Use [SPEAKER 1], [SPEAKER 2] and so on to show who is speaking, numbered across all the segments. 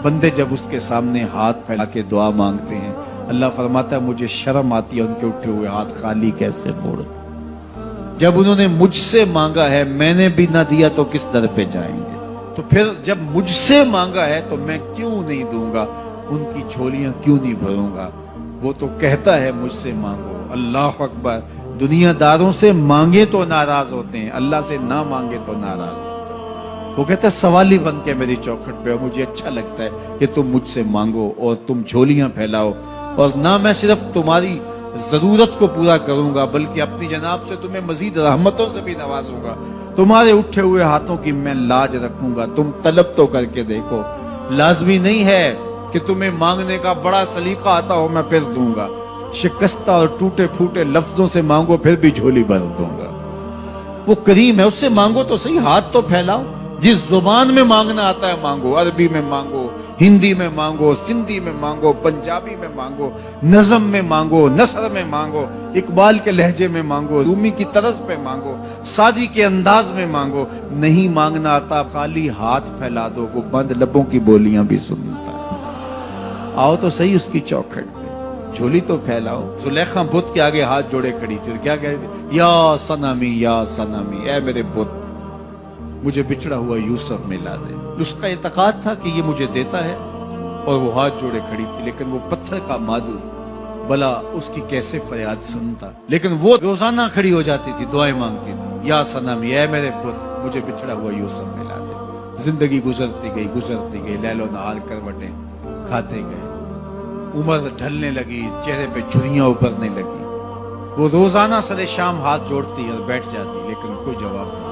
[SPEAKER 1] بندے جب اس کے سامنے ہاتھ پھیلا کے دعا مانگتے ہیں، اللہ فرماتا ہے مجھے شرم آتی ہے ان کے اٹھے ہوئے ہاتھ خالی کیسے موڑ دوں۔ جب انہوں نے مجھ سے مانگا ہے میں نے بھی نہ دیا تو کس در پہ جائیں گے؟ تو پھر جب مجھ سے مانگا ہے تو میں کیوں نہیں دوں گا، ان کی جھولیاں کیوں نہیں بھروں گا؟ وہ تو کہتا ہے مجھ سے مانگو۔ اللہ اکبر۔ دنیا داروں سے مانگے تو ناراض ہوتے ہیں، اللہ سے نہ مانگے تو ناراض ہوتے ہیں۔ وہ کہتا ہے سوالی بن کے میری چوکھٹ پہ، اور مجھے اچھا لگتا ہے کہ تم مجھ سے مانگو اور تم جھولیاں پھیلاؤ، اور نہ میں صرف تمہاری ضرورت کو پورا کروں گا بلکہ اپنی جناب سے تمہیں مزید رحمتوں سے بھی نوازوں گا۔ تمہارے اٹھے ہوئے ہاتھوں کی میں لاج رکھوں گا، تم طلب تو کر کے دیکھو۔ لازمی نہیں ہے کہ تمہیں مانگنے کا بڑا سلیقہ آتا ہو میں پھر دوں گا، شکستہ اور ٹوٹے پھوٹے لفظوں سے مانگو پھر بھی جھولی بھر دوں گا۔ وہ کریم ہے، اس سے مانگو تو صحیح، ہاتھ تو پھیلاؤ۔ جس زبان میں مانگنا آتا ہے مانگو، عربی میں مانگو، ہندی میں مانگو، سندھی میں مانگو، پنجابی میں مانگو، نظم میں مانگو، نثر میں مانگو، اقبال کے لہجے میں مانگو، رومی کی طرز پہ مانگو، سادی کے انداز میں مانگو۔ نہیں مانگنا آتا خالی ہاتھ پھیلا دو، وہ بند لبوں کی بولیاں بھی سنتا ہے۔ آؤ تو صحیح اس کی چوکھٹ پہ، جھولی تو پھیلاؤ۔ زلیخا بت کے آگے ہاتھ جوڑے کھڑی تھی، کیا کہہ رہی تھی؟ یا صنمی یا صنمی، اے میرے بت مجھے بچھڑا ہوا یوسف ملا دے۔ اس کا اعتقاد تھا کہ یہ مجھے دیتا ہے، اور وہ ہاتھ جوڑے کھڑی تھی، لیکن وہ پتھر کا مادو بلا اس کی کیسے فریاد سنتا۔ لیکن وہ روزانہ کھڑی ہو جاتی تھی، دعائیں مانگتی تھی، یا صنمی اے میرے بت مجھے بچھڑا ہوا یوسف ملا دے۔ زندگی گزرتی گئی، لیل و نہار کروٹیں کھاتے گئے، عمر ڈھلنے لگی، چہرے پہ جھریاں ابھرنے لگی۔ وہ روزانہ سر شام ہاتھ جوڑتی اور بیٹھ جاتی، لیکن کوئی جواب نہ آتا۔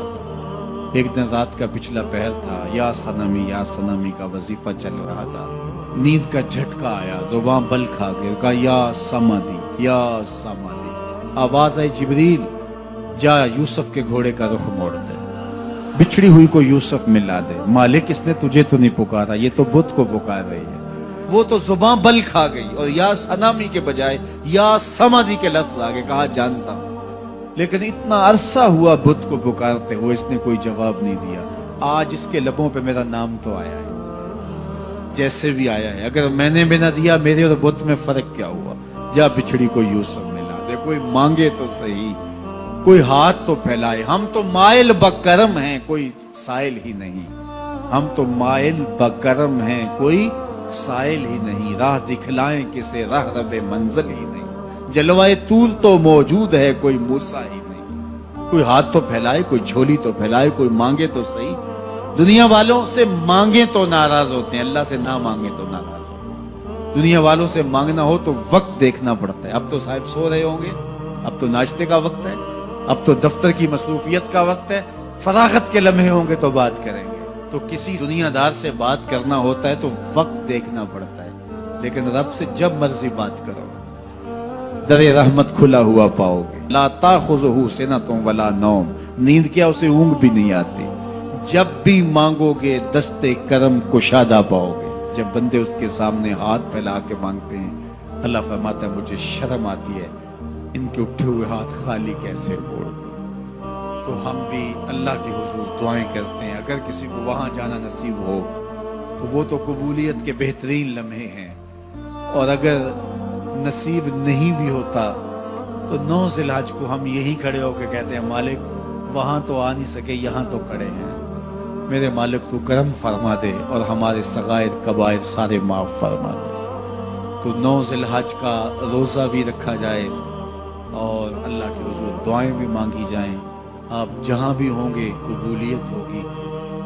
[SPEAKER 1] ایک دن رات کا پچھلا پہر تھا، یا صنمی کا وظیفہ چل رہا تھا، نیند کا جھٹکا آیا، زباں بل کھا گئی، کہا یا سمدی یا سمدی۔ آواز آئی جبریل جا یوسف کے گھوڑے کا رخ موڑ دے، بچھڑی ہوئی کو یوسف ملا دے۔ مالک اس نے تجھے تو نہیں پکارا، یہ تو بت کو پکار رہی ہے۔ وہ تو زباں بل کھا گئی اور یا صنمی کے بجائے یا سمدی کے لفظ آگے، کہا جانتا ہوں۔ لیکن اتنا عرصہ ہوا بت کو پکارتے ہوئے، اس نے کوئی جواب نہیں دیا۔ آج اس کے لبوں پہ میرا نام تو آیا ہے، جیسے بھی آیا ہے۔ اگر میں نے بھی نہ دیا، میرے اور بت میں فرق کیا ہوا؟ جا بچھڑی کو یوسف ملا دے۔ کوئی مانگے تو صحیح، کوئی ہاتھ تو پھیلائے۔ ہم تو مائل بکرم ہیں، کوئی سائل ہی نہیں۔ ہم تو مائل بکرم ہیں، کوئی سائل ہی نہیں۔ راہ دکھلائیں کسے، راہ رب منزل ہی نہیں۔ جلوائے طور تو موجود ہے، کوئی موسیٰ ہی نہیں۔ کوئی ہاتھ تو پھیلائے، کوئی جھولی تو پھیلائے، کوئی مانگے تو صحیح۔ دنیا والوں سے مانگے تو ناراض ہوتے ہیں، اللہ سے نہ مانگے تو ناراض ہوتے ہیں۔ دنیا والوں سے مانگنا ہو تو وقت دیکھنا پڑتا ہے۔ اب تو صاحب سو رہے ہوں گے، اب تو ناشتے کا وقت ہے، اب تو دفتر کی مصروفیت کا وقت ہے، فراغت کے لمحے ہوں گے تو بات کریں گے۔ تو کسی دنیا دار سے بات کرنا ہوتا ہے تو وقت دیکھنا پڑتا ہے، لیکن رب سے جب مرضی بات کرو در رحمت کھلا ہوا پاؤ گے۔ لا تاخذہ سنۃ ولا نوم، نیند کیا اسے اونگ بھی نہیں آتی۔ جب بھی مانگو گے دستے کرم کشادہ پاؤ گے۔ جب بندے اس کے سامنے ہاتھ پھیلا کے مانگتے ہیں، اللہ فرماتا ہے مجھے شرم آتی ہے ان کے اٹھے ہوئے ہاتھ خالی کیسے موڑ دوں۔ تو ہم بھی اللہ کے حضور دعائیں کرتے ہیں، اگر کسی کو وہاں جانا نصیب ہو تو وہ تو قبولیت کے بہترین لمحے ہیں، اور اگر نصیب نہیں بھی ہوتا تو 9 ذی الحج کو ہم یہی کھڑے ہو کے کہتے ہیں مالک وہاں تو آ نہیں سکے، یہاں تو کھڑے ہیں، میرے مالک تو کرم فرما دے اور ہمارے صغائر کبائر سارے معاف فرما دے۔ تو 9 ذی الحج کا روزہ بھی رکھا جائے اور اللہ کے حضور دعائیں بھی مانگی جائیں۔ آپ جہاں بھی ہوں گے قبولیت ہوگی،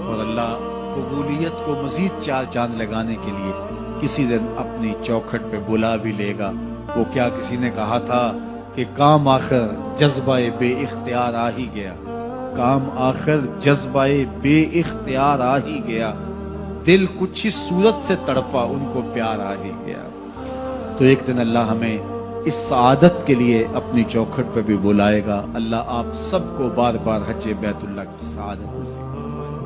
[SPEAKER 1] اور اللہ قبولیت کو مزید 4 چاند لگانے کے لیے کسی دن اپنی چوکھٹ پہ بلا بھی لے گا۔ وہ کیا کسی نے کہا تھا کہ کام آخر جذبہ بے اختیار آ ہی گیا، کام آخر جذبہ بے اختیار آ ہی گیا، دل کچھ اس صورت سے تڑپا ان کو پیار آ ہی گیا۔ تو ایک دن اللہ ہمیں اس سعادت کے لیے اپنی چوکھٹ پہ بھی بلائے گا۔ اللہ آپ سب کو بار بار حج بیت اللہ کی سعادت نصیب